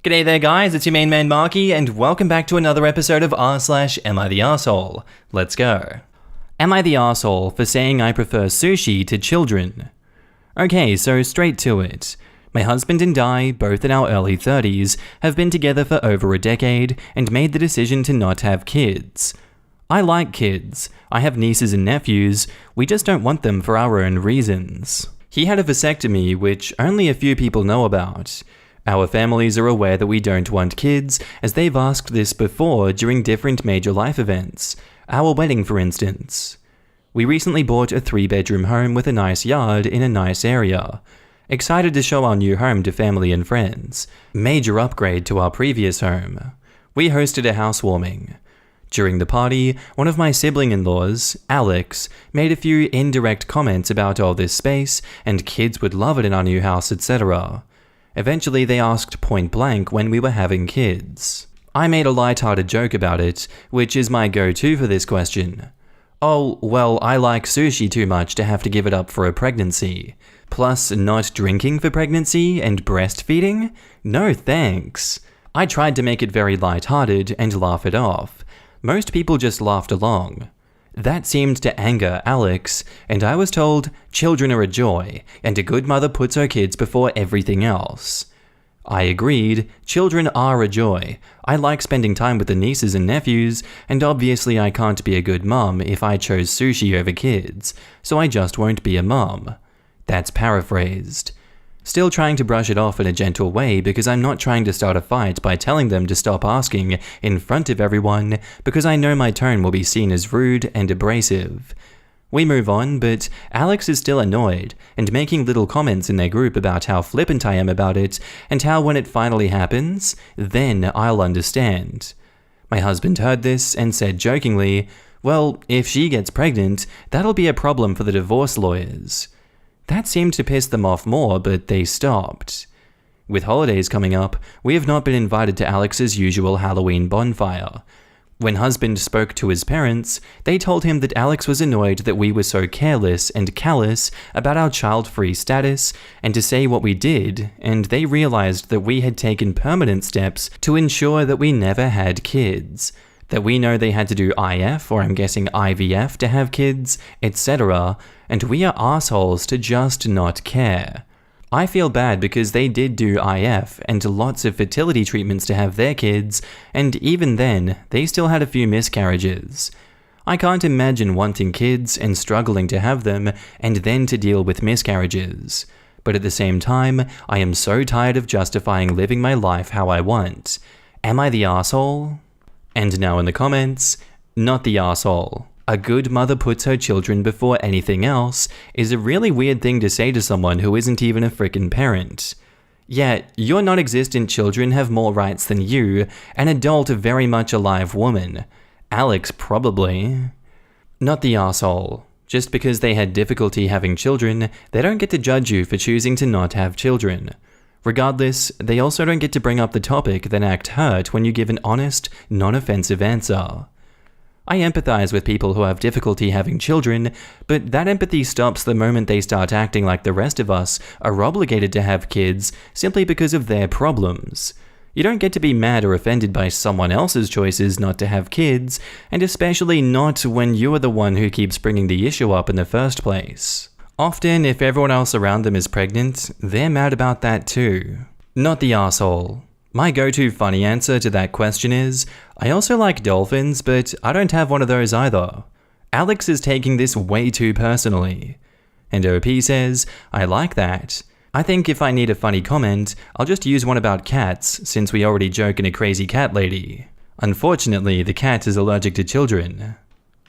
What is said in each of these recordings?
G'day there guys, it's your main man Markee, and welcome back to another episode of r/Am I the Arsehole? Let's go. Am I the arsehole for saying I prefer sushi to children? Okay, so straight to it. My husband and I, both in our early 30s, have been together for over a decade and made the decision to not have kids. I like kids. I have nieces and nephews. We just don't want them for our own reasons. He had a vasectomy, which only a few people know about. Our families are aware that we don't want kids, as they've asked this before during different major life events. Our wedding, for instance. We recently bought a 3-bedroom home with a nice yard in a nice area. Excited to show our new home to family and friends. Major upgrade to our previous home. We hosted a housewarming. During the party, one of my sibling-in-laws, Alex, made a few indirect comments about all this space, and kids would love it in our new house, etc. Eventually, they asked point blank when we were having kids. I made a light-hearted joke about it, which is my go-to for this question. Oh, well, I like sushi too much to have to give it up for a pregnancy. Plus, not drinking for pregnancy and breastfeeding? No thanks. I tried to make it very light-hearted and laugh it off. Most people just laughed along. That seemed to anger Alex, and I was told, children are a joy, and a good mother puts her kids before everything else. I agreed, children are a joy. I like spending time with the nieces and nephews, and obviously I can't be a good mum if I chose sushi over kids, so I just won't be a mum. That's paraphrased. Still trying to brush it off in a gentle way because I'm not trying to start a fight by telling them to stop asking in front of everyone because I know my tone will be seen as rude and abrasive. We move on, but Alex is still annoyed and making little comments in their group about how flippant I am about it and how when it finally happens, then I'll understand. My husband heard this and said jokingly, well, if she gets pregnant, that'll be a problem for the divorce lawyers. That seemed to piss them off more, but they stopped. With holidays coming up, we have not been invited to Alex's usual Halloween bonfire. When husband spoke to his parents, they told him that Alex was annoyed that we were so careless and callous about our child-free status and to say what we did, and they realized that we had taken permanent steps to ensure that we never had kids. That we know they had to do IF, or I'm guessing IVF, to have kids, etc., and we are assholes to just not care. I feel bad because they did do IF and lots of fertility treatments to have their kids, and even then, they still had a few miscarriages. I can't imagine wanting kids and struggling to have them, and then to deal with miscarriages. But at the same time, I am so tired of justifying living my life how I want. Am I the arsehole? And now in the comments, not the arsehole. A good mother puts her children before anything else is a really weird thing to say to someone who isn't even a frickin' parent. Yet, your non-existent children have more rights than you, an adult very much alive woman. Alex probably. Not the arsehole. Just because they had difficulty having children, they don't get to judge you for choosing to not have children. Regardless, they also don't get to bring up the topic then act hurt when you give an honest, non-offensive answer. I empathize with people who have difficulty having children, but that empathy stops the moment they start acting like the rest of us are obligated to have kids simply because of their problems. You don't get to be mad or offended by someone else's choices not to have kids, and especially not when you are the one who keeps bringing the issue up in the first place. Often, if everyone else around them is pregnant, they're mad about that too. Not the arsehole. My go-to funny answer to that question is, I also like dolphins, but I don't have one of those either. Alex is taking this way too personally. And OP says, I like that. I think if I need a funny comment, I'll just use one about cats, since we already joke in a crazy cat lady. Unfortunately, the cat is allergic to children.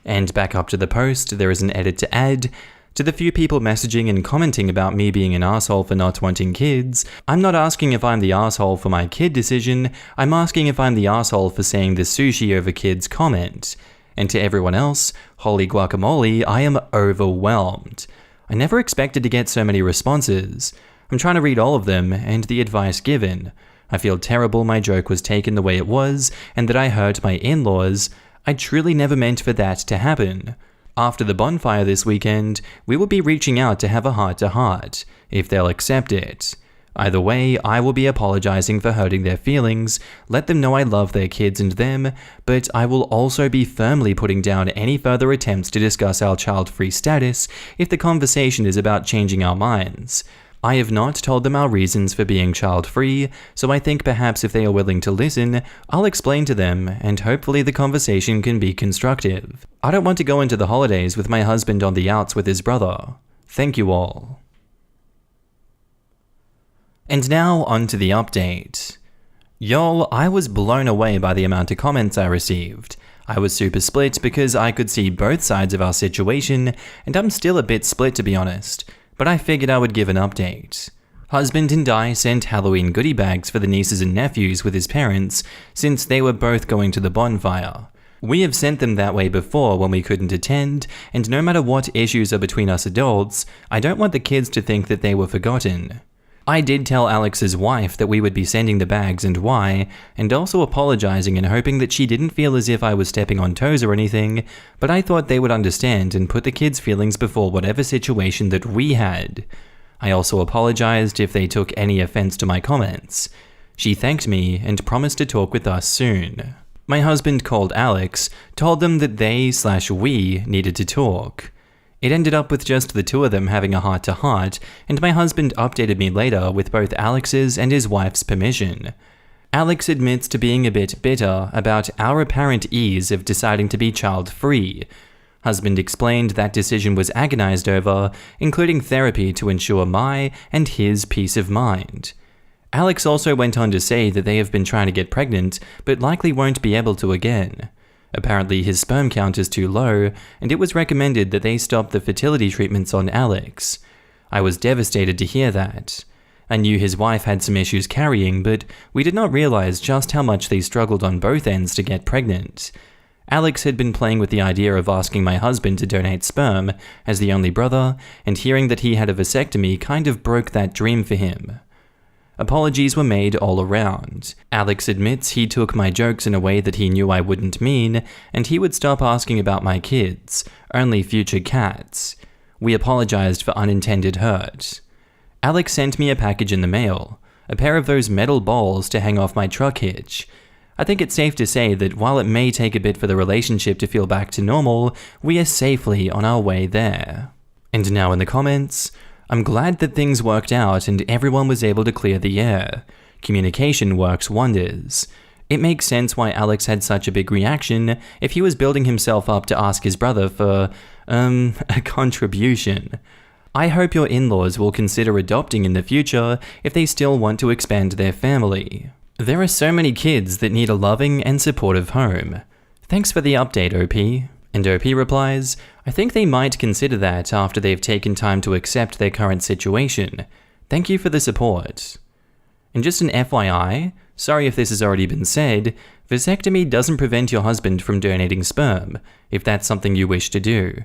And back up to the post, there is an edit to add. To the few people messaging and commenting about me being an arsehole for not wanting kids, I'm not asking if I'm the arsehole for my kid decision, I'm asking if I'm the arsehole for saying the sushi over kids comment. And to everyone else, holy guacamole, I am overwhelmed. I never expected to get so many responses. I'm trying to read all of them, and the advice given. I feel terrible my joke was taken the way it was, and that I hurt my in-laws. I truly never meant for that to happen. After the bonfire this weekend, we will be reaching out to have a heart-to-heart, if they'll accept it. Either way, I will be apologizing for hurting their feelings, let them know I love their kids and them, but I will also be firmly putting down any further attempts to discuss our child-free status if the conversation is about changing our minds. I have not told them our reasons for being child-free, so I think perhaps if they are willing to listen, I'll explain to them, and hopefully the conversation can be constructive. I don't want to go into the holidays with my husband on the outs with his brother. Thank you all. And now on to the update. Y'all, I was blown away by the amount of comments I received. I was super split because I could see both sides of our situation, and I'm still a bit split to be honest, but I figured I would give an update. Husband and I sent Halloween goodie bags for the nieces and nephews with his parents, since they were both going to the bonfire. We have sent them that way before when we couldn't attend, and no matter what issues are between us adults, I don't want the kids to think that they were forgotten. I did tell Alex's wife that we would be sending the bags and why, and also apologizing and hoping that she didn't feel as if I was stepping on toes or anything, but I thought they would understand and put the kids' feelings before whatever situation that we had. I also apologized if they took any offense to my comments. She thanked me and promised to talk with us soon. My husband called Alex, told them that they/we needed to talk. It ended up with just the two of them having a heart-to-heart, and my husband updated me later with both Alex's and his wife's permission. Alex admits to being a bit bitter about our apparent ease of deciding to be child-free. Husband explained that decision was agonized over, including therapy to ensure my and his peace of mind. Alex also went on to say that they have been trying to get pregnant, but likely won't be able to again. Apparently his sperm count is too low, and it was recommended that they stop the fertility treatments on Alex. I was devastated to hear that. I knew his wife had some issues carrying, but we did not realize just how much they struggled on both ends to get pregnant. Alex had been playing with the idea of asking my husband to donate sperm as the only brother, and hearing that he had a vasectomy kind of broke that dream for him. Apologies were made all around. Alex admits he took my jokes in a way that he knew I wouldn't mean, and he would stop asking about my kids, only future cats. We apologized for unintended hurt. Alex sent me a package in the mail, a pair of those metal balls to hang off my truck hitch. I think it's safe to say that while it may take a bit for the relationship to feel back to normal, we are safely on our way there. And now in the comments, I'm glad that things worked out and everyone was able to clear the air. Communication works wonders. It makes sense why Alex had such a big reaction if he was building himself up to ask his brother for, a contribution. I hope your in-laws will consider adopting in the future if they still want to expand their family. There are so many kids that need a loving and supportive home. Thanks for the update, OP. And OP replies, I think they might consider that after they've taken time to accept their current situation. Thank you for the support. And just an FYI, sorry if this has already been said, vasectomy doesn't prevent your husband from donating sperm, if that's something you wish to do.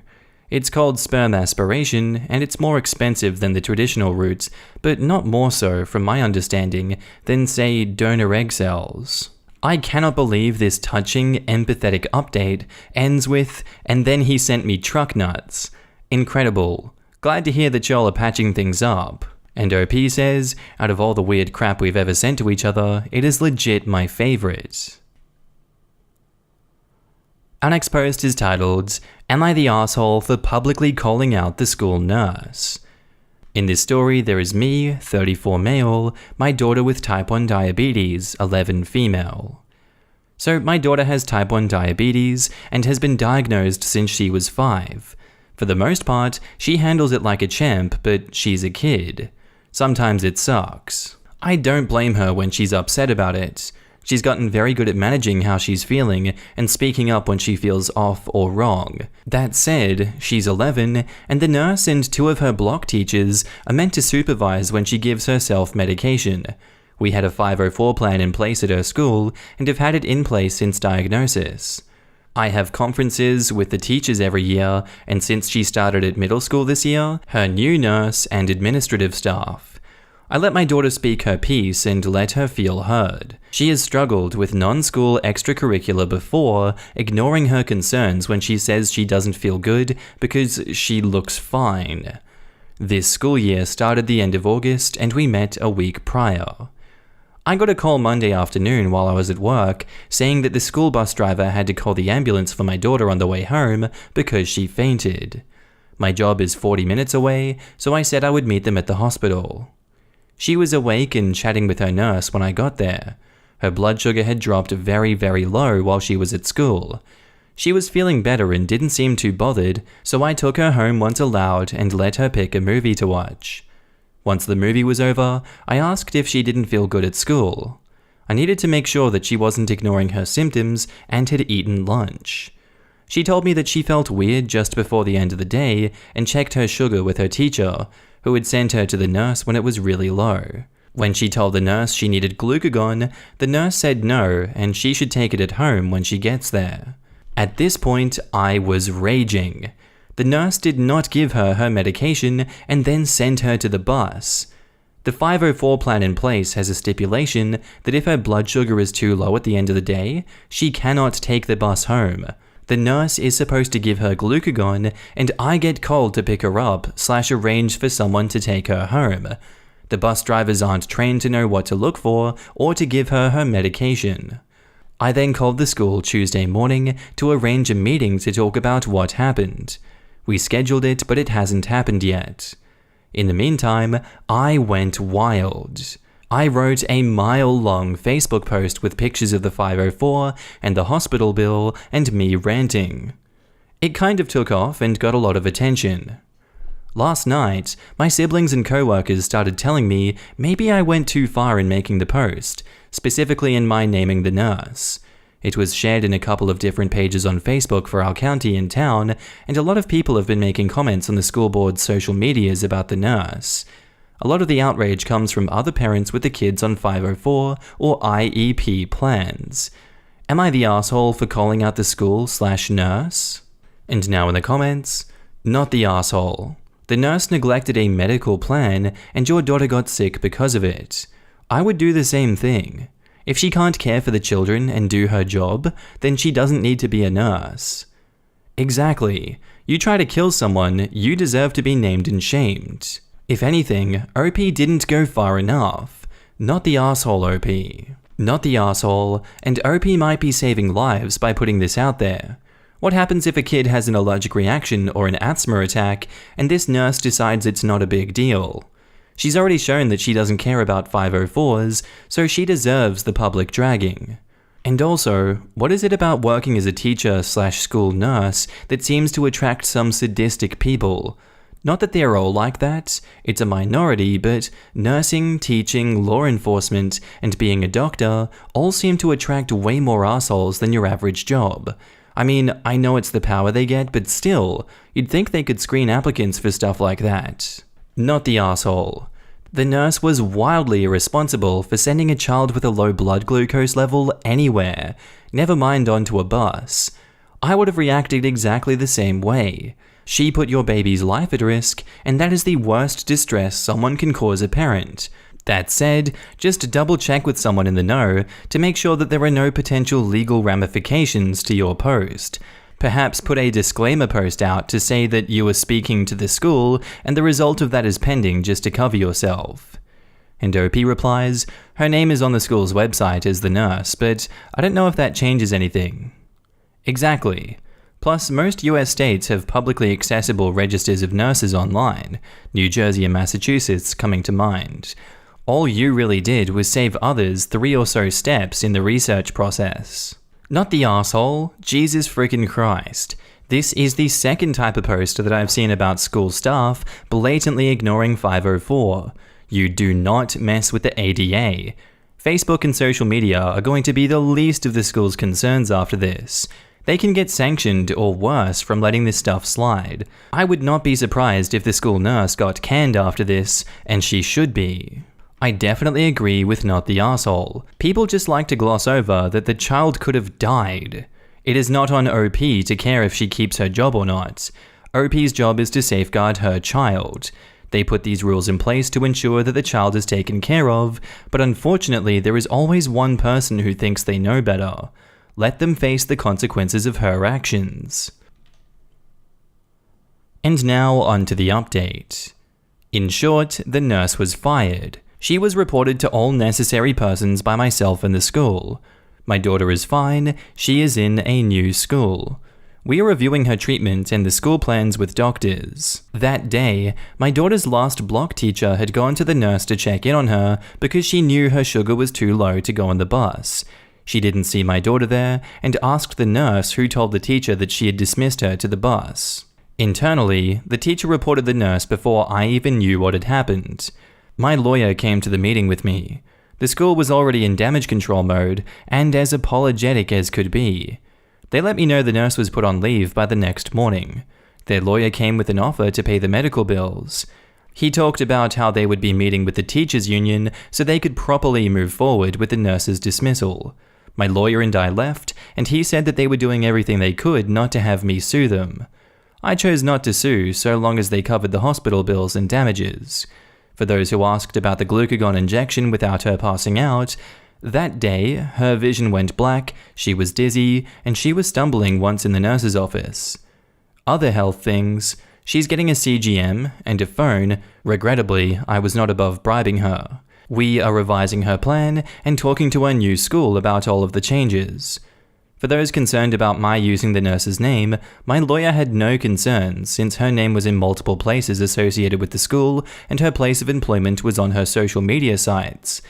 It's called sperm aspiration, and it's more expensive than the traditional route, but not more so, from my understanding, than, say, donor egg cells. I cannot believe this touching, empathetic update ends with, and then he sent me truck nuts. Incredible. Glad to hear that y'all are patching things up. And OP says, out of all the weird crap we've ever sent to each other, it is legit my favorite. Our next post is titled, Am I the Asshole for Publicly Calling Out the School Nurse? In this story, there is me, 34 male, my daughter with type 1 diabetes, 11 female. So my daughter has type 1 diabetes and has been diagnosed since she was 5. For the most part, she handles it like a champ, but she's a kid. Sometimes it sucks. I don't blame her when she's upset about it. She's gotten very good at managing how she's feeling and speaking up when she feels off or wrong. That said, she's 11, and the nurse and 2 of her block teachers are meant to supervise when she gives herself medication. We had a 504 plan in place at her school and have had it in place since diagnosis. I have conferences with the teachers every year, and since she started at middle school this year, her new nurse and administrative staff. I let my daughter speak her piece and let her feel heard. She has struggled with non-school extracurricular before, ignoring her concerns when she says she doesn't feel good because she looks fine. This school year started the end of August and we met a week prior. I got a call Monday afternoon while I was at work saying that the school bus driver had to call the ambulance for my daughter on the way home because she fainted. My job is 40 minutes away, so I said I would meet them at the hospital. She was awake and chatting with her nurse when I got there. Her blood sugar had dropped very, very low while she was at school. She was feeling better and didn't seem too bothered, so I took her home once allowed and let her pick a movie to watch. Once the movie was over, I asked if she didn't feel good at school. I needed to make sure that she wasn't ignoring her symptoms and had eaten lunch. She told me that she felt weird just before the end of the day and checked her sugar with her teacher, who had sent her to the nurse when it was really low. When she told the nurse she needed glucagon, the nurse said no and she should take it at home when she gets there. At this point, I was raging. The nurse did not give her her medication and then sent her to the bus. The 504 plan in place has a stipulation that if her blood sugar is too low at the end of the day, she cannot take the bus home. The nurse is supposed to give her glucagon and I get called to pick her up/arrange for someone to take her home. The bus drivers aren't trained to know what to look for or to give her her medication. I then called the school Tuesday morning to arrange a meeting to talk about what happened. We scheduled it, but it hasn't happened yet. In the meantime, I went wild. I wrote a mile-long Facebook post with pictures of the 504 and the hospital bill and me ranting. It kind of took off and got a lot of attention. Last night, my siblings and co-workers started telling me maybe I went too far in making the post, specifically in my naming the nurse. It was shared in a couple of different pages on Facebook for our county and town, and a lot of people have been making comments on the school board's social medias about the nurse. A lot of the outrage comes from other parents with the kids on 504 or IEP plans. Am I the asshole for calling out the school/nurse? And now in the comments, not the asshole. The nurse neglected a medical plan and your daughter got sick because of it. I would do the same thing. If she can't care for the children and do her job, then she doesn't need to be a nurse. Exactly. You try to kill someone, you deserve to be named and shamed. If anything, OP didn't go far enough. Not the asshole, OP. Not the asshole, and OP might be saving lives by putting this out there. What happens if a kid has an allergic reaction or an asthma attack, and this nurse decides it's not a big deal? She's already shown that she doesn't care about 504s, so she deserves the public dragging. And also, what is it about working as a teacher/school nurse that seems to attract some sadistic people? Not that they're all like that, it's a minority, but nursing, teaching, law enforcement, and being a doctor all seem to attract way more assholes than your average job. I mean, I know it's the power they get, but still, you'd think they could screen applicants for stuff like that. Not the asshole. The nurse was wildly irresponsible for sending a child with a low blood glucose level anywhere, never mind onto a bus. I would have reacted exactly the same way. She put your baby's life at risk, and that is the worst distress someone can cause a parent. That said, just double check with someone in the know to make sure that there are no potential legal ramifications to your post. Perhaps put a disclaimer post out to say that you are speaking to the school and the result of that is pending just to cover yourself. And OP replies, her name is on the school's website as the nurse, but I don't know if that changes anything. Exactly. Plus, most US states have publicly accessible registers of nurses online, New Jersey and Massachusetts coming to mind. All you really did was save others 3 or so steps in the research process. Not the asshole, Jesus freaking Christ. This is the second type of post that I've seen about school staff blatantly ignoring 504. You do not mess with the ADA. Facebook and social media are going to be the least of the school's concerns after this. They can get sanctioned or worse from letting this stuff slide. I would not be surprised if the school nurse got canned after this, and she should be. I definitely agree with not the asshole. People just like to gloss over that the child could have died. It is not on OP to care if she keeps her job or not. OP's job is to safeguard her child. They put these rules in place to ensure that the child is taken care of, but unfortunately there is always one person who thinks they know better. Let them face the consequences of her actions. And now on to the update. In short, the nurse was fired. She was reported to all necessary persons by myself and the school. My daughter is fine, she is in a new school. We are reviewing her treatment and the school plans with doctors. That day, my daughter's last block teacher had gone to the nurse to check in on her because she knew her sugar was too low to go on the bus. She didn't see my daughter there and asked the nurse, who told the teacher that she had dismissed her to the bus. Internally, the teacher reported the nurse before I even knew what had happened. My lawyer came to the meeting with me. The school was already in damage control mode and as apologetic as could be. They let me know the nurse was put on leave by the next morning. Their lawyer came with an offer to pay the medical bills. He talked about how they would be meeting with the teachers' union so they could properly move forward with the nurse's dismissal. My lawyer and I left, and he said that they were doing everything they could not to have me sue them. I chose not to sue so long as they covered the hospital bills and damages. For those who asked about the glucagon injection without her passing out, that day, her vision went black, she was dizzy, and she was stumbling once in the nurse's office. Other health things, she's getting a CGM and a phone. Regrettably, I was not above bribing her. We are revising her plan and talking to her new school about all of the changes. For those concerned about my using the nurse's name, my lawyer had no concerns since her name was in multiple places associated with the school and her place of employment was on her social media sites.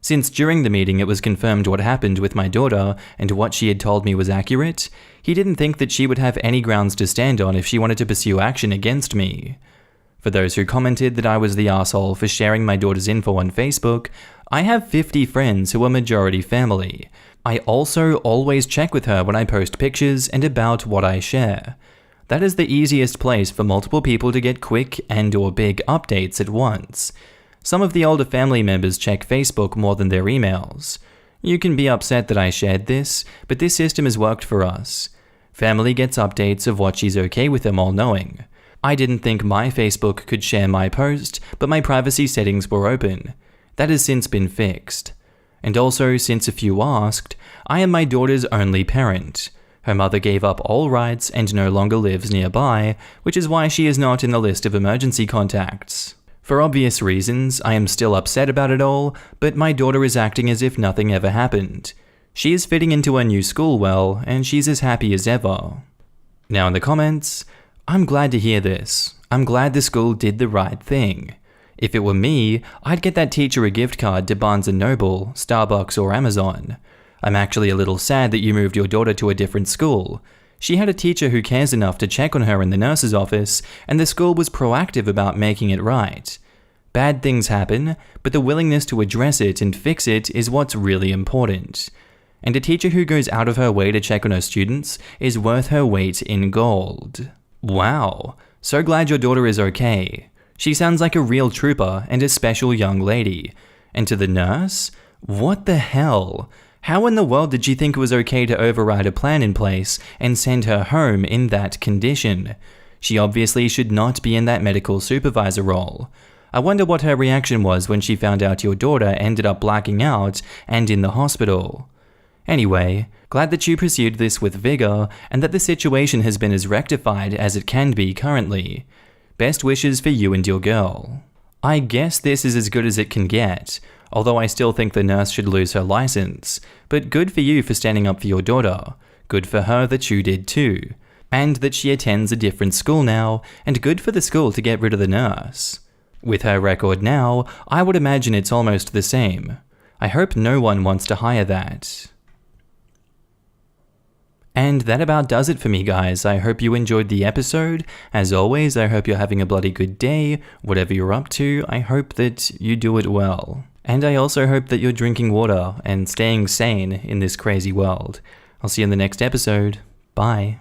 Since during the meeting it was confirmed what happened with my daughter and what she had told me was accurate, he didn't think that she would have any grounds to stand on if she wanted to pursue action against me. For those who commented that I was the asshole for sharing my daughter's info on Facebook, I have 50 friends who are majority family. I also always check with her when I post pictures and about what I share. That is the easiest place for multiple people to get quick and/or big updates at once. Some of the older family members check Facebook more than their emails. You can be upset that I shared this, but this system has worked for us. Family gets updates of what she's okay with them all knowing. I didn't think my Facebook could share my post, but my privacy settings were open. That has since been fixed. And also, since a few asked, I am my daughter's only parent. Her mother gave up all rights and no longer lives nearby, which is why she is not in the list of emergency contacts. For obvious reasons, I am still upset about it all, but my daughter is acting as if nothing ever happened. She is fitting into her new school well, and she's as happy as ever. Now in the comments, I'm glad to hear this. I'm glad the school did the right thing. If it were me, I'd get that teacher a gift card to Barnes & Noble, Starbucks or Amazon. I'm actually a little sad that you moved your daughter to a different school. She had a teacher who cares enough to check on her in the nurse's office, and the school was proactive about making it right. Bad things happen, but the willingness to address it and fix it is what's really important. And a teacher who goes out of her way to check on her students is worth her weight in gold. Wow, so glad your daughter is okay. She sounds like a real trooper and a special young lady. And to the nurse? What the hell? How in the world did she think it was okay to override a plan in place and send her home in that condition? She obviously should not be in that medical supervisor role. I wonder what her reaction was when she found out your daughter ended up blacking out and in the hospital. Anyway, glad that you pursued this with vigor and that the situation has been as rectified as it can be currently. Best wishes for you and your girl. I guess this is as good as it can get, although I still think the nurse should lose her license. But good for you for standing up for your daughter. Good for her that you did too. And that she attends a different school now, and good for the school to get rid of the nurse. With her record now, I would imagine it's almost the same. I hope no one wants to hire that. And that about does it for me, guys. I hope you enjoyed the episode. As always, I hope you're having a bloody good day. Whatever you're up to, I hope that you do it well. And I also hope that you're drinking water and staying sane in this crazy world. I'll see you in the next episode. Bye.